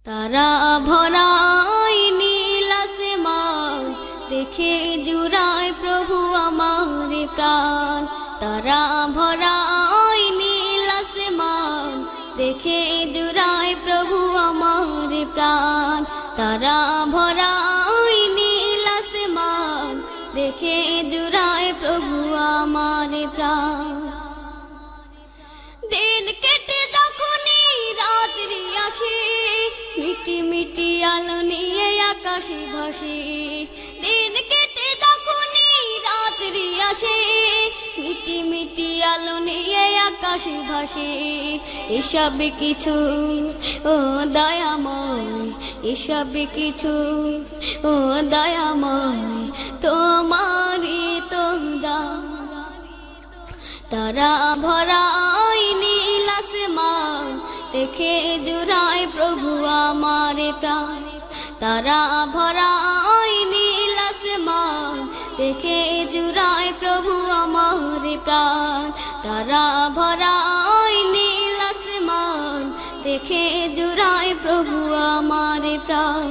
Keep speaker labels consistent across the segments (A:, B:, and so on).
A: তারা ভরাই নীল আসমান, দেখে জুড়ায় প্রভু আমার প্রাণ। তারা ভরাই নীল আসমান, দেখে জুড়ায় প্রভু আমার প্রাণ। তারা ভরাই নীল আসমান, দেখে জুড়ায় প্রভু আমার প্রাণ। দিন কেটে যখনই রাত্রি আসে, মিটি মিটি আলো নিয়ে আকাশে ভাসে। দিন কেটে যখনই রাত্রি আসে, মিটি মিটি আলো নিয়ে আকাশে ভাসে। এসব কিছু ও দয়াময়, এসব কিছু ও দয়াময়, তোমারই তো দান। তারা ভরাই নীল আসমান, দেখে জুড়ায় প্রভু আমার প্রাণ। তারা ভরাই নীল আসমান, দেখে জুড়ায় প্রভু আমার প্রাণ। তারা ভরাই নীল আসমান, দেখে জুড়ায় প্রভু আমার প্রাণ।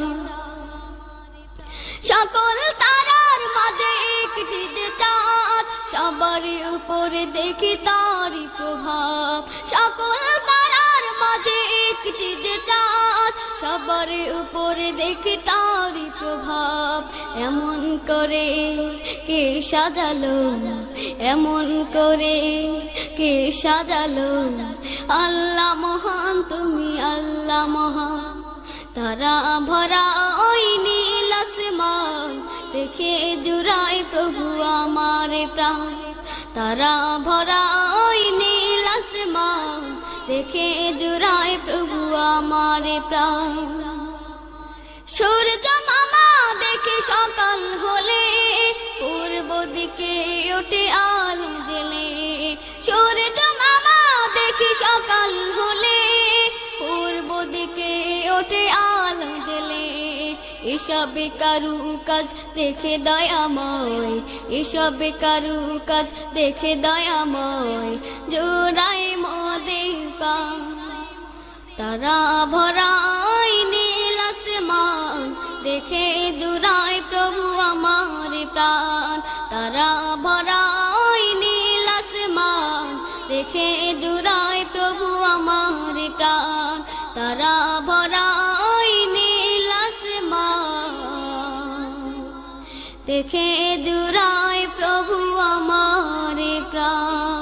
A: সকল তারার মাঝে একটি যে চাঁদ, সবার উপরে দেখি তারই প্রভাব। সকল তারার মাঝে একটি যে চাঁদ, সবার উপরে দেখি তারই প্রভাব। এমন করে কে সাজালো, এমন করে কে সাজালো, আল্লাহ মহান, তুমি আল্লাহ মহান। তারা ভরাই নীল আসমান, দেখে জুড়ায় প্রভু আমার প্রাণ। তারা ভরাই নীল আসমান, দেখে জুড়ায় প্রভু আমার প্রাণ। সূর্য মামা দেখে সকাল হলে, পূর্ব দিকে ওঠে আলো জেলে। সূর্য মামা দেখে সকাল হলে, পূর্ব দিকে ওঠে আলো জেলে। এসব কারু কাজ দেখে দয়াময়, এসব কারু কাজ দেখে দয়াময়, জোড়ায় মোদের প্রাণ। তারা ভরাই নীল আসমান, দেখে জুড়ায় প্রভু আমার প্রাণ। তারা ভরাই নীল আসমান, দেখে জুড়ায় প্রভু আমার প্রাণ। তারা ভরাই নীল আসমান, দেখে জুড়ায় প্রভু আমার প্রাণ।